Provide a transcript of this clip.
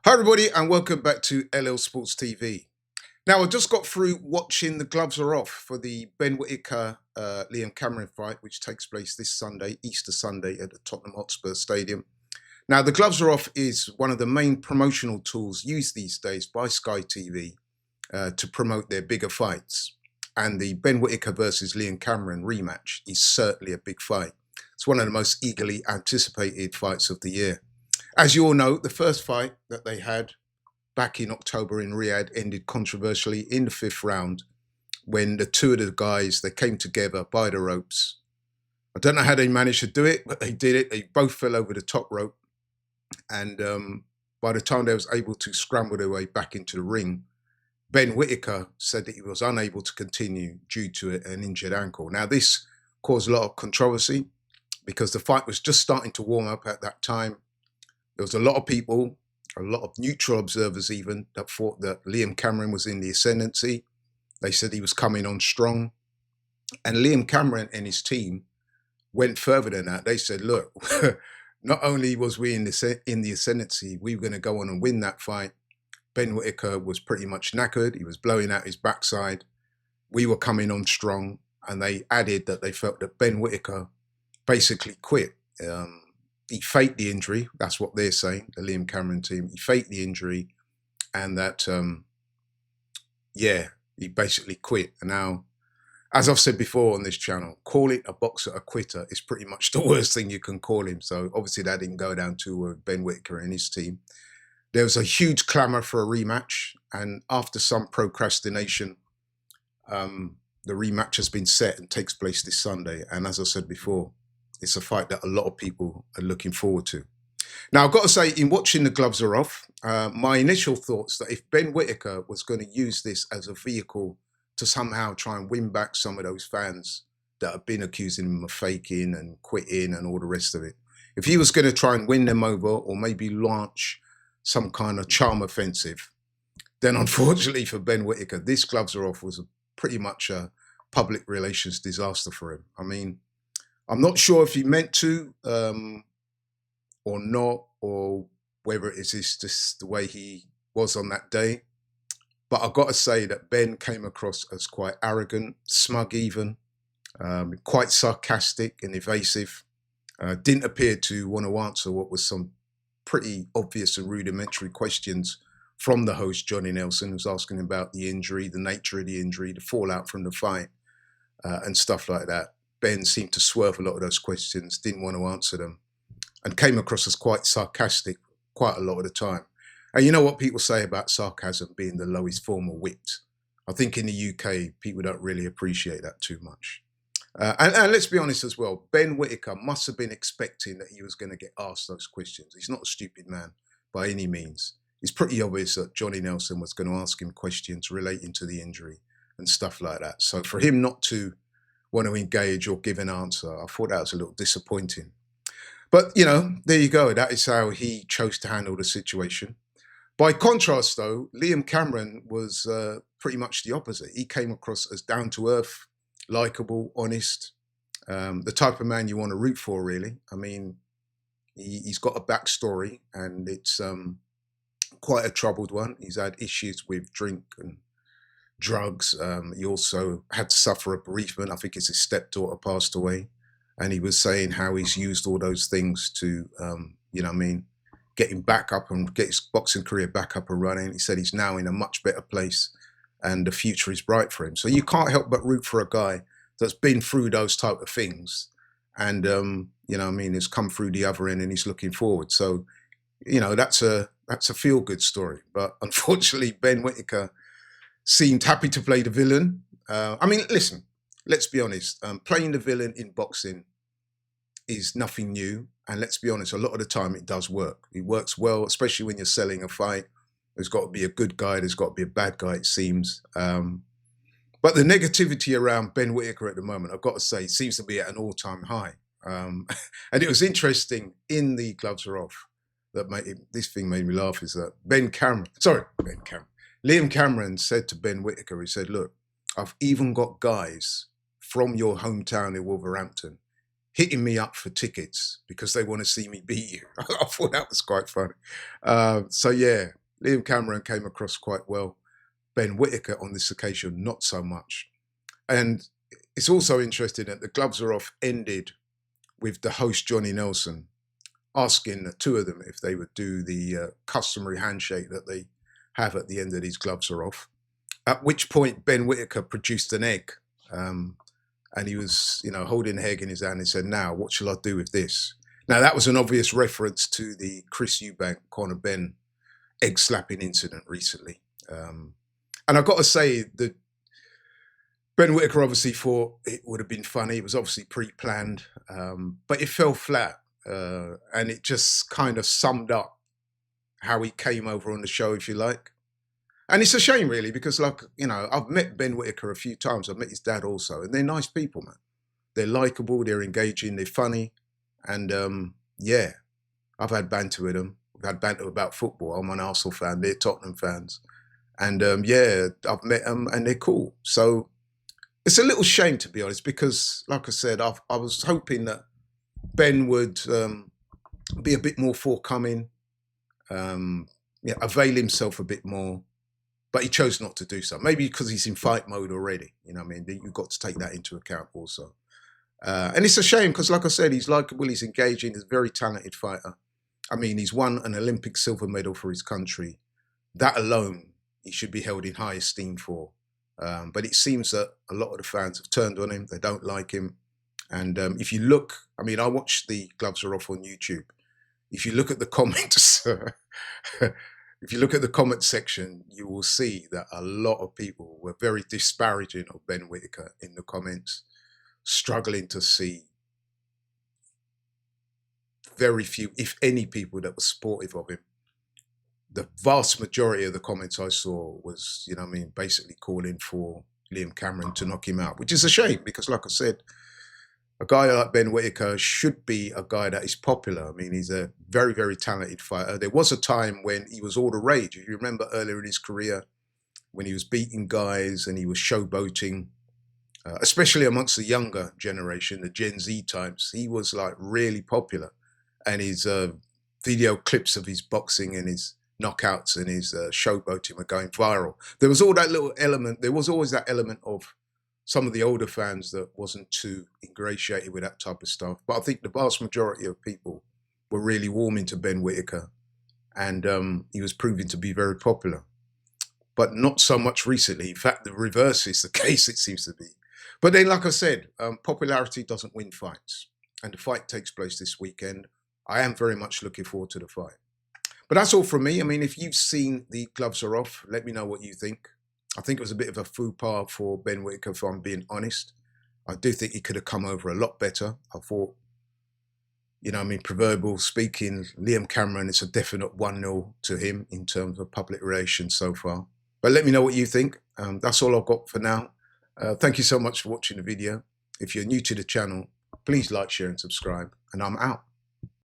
Hi, everybody, and welcome back to LL Sports TV. Now, I just got through watching the gloves are off for the Ben Whittaker Liam Cameron fight, which takes place this Sunday, Easter Sunday, at the Tottenham Hotspur Stadium. Now, the gloves are off is one of the main promotional tools used these days by Sky TV to promote their bigger fights. And the Ben Whittaker versus Liam Cameron rematch is certainly a big fight. It's one of the most eagerly anticipated fights of the year. As you all know, the first fight that they had back in October in Riyadh ended controversially in the fifth round when the two of the guys, they came together by the ropes. I don't know how they managed to do it, but they did it. They both fell over the top rope. And by the time they was able to scramble their way back into the ring, Ben Whittaker said that he was unable to continue due to an injured ankle. Now, this caused a lot of controversy because the fight was just starting to warm up at that time. There was a lot of people, a lot of neutral observers even, that thought that Liam Cameron was in the ascendancy. They said he was coming on strong. And Liam Cameron and his team went further than that. They said, look, not only was we in the ascendancy, we were going to go on and win that fight. Ben Whittaker was pretty much knackered. He was blowing out his backside. We were coming on strong. And they added that they felt that Ben Whittaker basically quit. He faked the injury. That's what they're saying, the Liam Cameron team. He faked the injury and that, he basically quit. And now, as I've said before on this channel, calling a boxer a quitter is pretty much the worst thing you can call him. So obviously that didn't go down to Ben Whittaker and his team. There was a huge clamour for a rematch. And after some procrastination, the rematch has been set and takes place this Sunday. And as I said before, it's a fight that a lot of people are looking forward to. Now, I've got to say, in watching the gloves are off, my initial thoughts that if Ben Whittaker was going to use this as a vehicle to somehow try and win back some of those fans that have been accusing him of faking and quitting and all the rest of it, if he was going to try and win them over or maybe launch some kind of charm offensive, then unfortunately for Ben Whittaker, this gloves are off was pretty much a public relations disaster for him. I mean, I'm not sure if he meant to or not, or whether it is just the way he was on that day. But I've got to say that Ben came across as quite arrogant, smug even, quite sarcastic and evasive. Didn't appear to want to answer what was some pretty obvious and rudimentary questions from the host, Johnny Nelson, who's asking about the injury, the nature of the injury, the fallout from the fight, and stuff like that. Ben seemed to swerve a lot of those questions, didn't want to answer them, and came across as quite sarcastic quite a lot of the time. And you know what people say about sarcasm being the lowest form of wit. I think in the UK, people don't really appreciate that too much. And let's be honest as well, Ben Whittaker must have been expecting that he was going to get asked those questions. He's not a stupid man by any means. It's pretty obvious that Johnny Nelson was going to ask him questions relating to the injury and stuff like that. So for him not to want to engage or give an answer, I thought that was a little disappointing. But, you know, there you go. That is how he chose to handle the situation. By contrast, though, Liam Cameron was pretty much the opposite. He came across as down-to-earth, likeable, honest, the type of man you want to root for, really. I mean, he's got a backstory, and it's quite a troubled one. He's had issues with drink and drugs. He also had to suffer a bereavement. I think his stepdaughter passed away. And he was saying how he's used all those things to, get him back up and get his boxing career back up and running. He said he's now in a much better place and the future is bright for him. So you can't help but root for a guy that's been through those type of things and, has come through the other end and he's looking forward. So, that's a feel-good story. But unfortunately, Ben Whittaker seemed happy to play the villain. Listen, let's be honest. Playing the villain in boxing is nothing new. And let's be honest, a lot of the time it does work. It works well, especially when you're selling a fight. There's got to be a good guy. There's got to be a bad guy, it seems. But the negativity around Ben Whittaker at the moment, I've got to say, seems to be at an all-time high. And it was interesting in the gloves are off that this thing made me laugh is that Liam Cameron said to Ben Whittaker, he said, look, I've even got guys from your hometown in Wolverhampton hitting me up for tickets because they want to see me beat you. I thought that was quite funny. So yeah, Liam Cameron came across quite well. Ben Whittaker on this occasion, not so much. And it's also interesting that the Gloves Are Off ended with the host, Johnny Nelson, asking the two of them if they would do the customary handshake that they have at the end of these Gloves Are Off. At which point, Ben Whittaker produced an egg. And he was, holding the egg in his hand and said, "Now, what shall I do with this?" Now, that was an obvious reference to the Chris Eubank, Conor Benn egg slapping incident recently. And I've got to say that Ben Whittaker obviously thought it would have been funny. It was obviously pre-planned, but it fell flat. And it just kind of summed up how he came over on the show, if you like. And it's a shame, really, because, I've met Ben Whittaker a few times. I've met his dad also, and they're nice people, man. They're likable, they're engaging, they're funny. And, yeah, I've had banter with them. We've had banter about football. I'm an Arsenal fan. They're Tottenham fans. And, yeah, I've met them, and they're cool. So it's a little shame, to be honest, because, like I said, I was hoping that Ben would be a bit more forthcoming, avail himself a bit more. But he chose not to do so. Maybe because he's in fight mode already. You know what I mean? You've got to take that into account also. And it's a shame because, like I said, he's likable, he's engaging, he's a very talented fighter. I mean, he's won an Olympic silver medal for his country. That alone, he should be held in high esteem for. But it seems that a lot of the fans have turned on him. They don't like him. And if you look, I mean, I watched the Gloves Are Off on YouTube. If you look at the comments... If you look at the comment section, you will see that a lot of people were very disparaging of Ben Whittaker in the comments, struggling to see very few, if any, people that were supportive of him. The vast majority of the comments I saw was, basically calling for Liam Cameron to knock him out, which is a shame because, like I said, a guy like Ben Whittaker should be a guy that is popular. I mean, he's a very, very talented fighter. There was a time when he was all the rage. If you remember earlier in his career, when he was beating guys and he was showboating, especially amongst the younger generation, the Gen Z types, he was like really popular. And his video clips of his boxing and his knockouts and his showboating were going viral. There was all that little element. There was always that element of some of the older fans that wasn't too ingratiated with that type of stuff. But I think the vast majority of people were really warming to Ben Whittaker. And he was proving to be very popular. But not so much recently. In fact, the reverse is the case, it seems to be. But then, like I said, popularity doesn't win fights. And the fight takes place this weekend. I am very much looking forward to the fight. But that's all from me. I mean, if you've seen the Gloves Are Off, let me know what you think. I think it was a bit of a faux pas for Ben Whittaker, if I'm being honest. I do think he could have come over a lot better. I thought, proverbial speaking, Liam Cameron, it's a definite 1-0 to him in terms of public relations so far. But let me know what you think. That's all I've got for now. Thank you so much for watching the video. If you're new to the channel, please like, share and subscribe. And I'm out.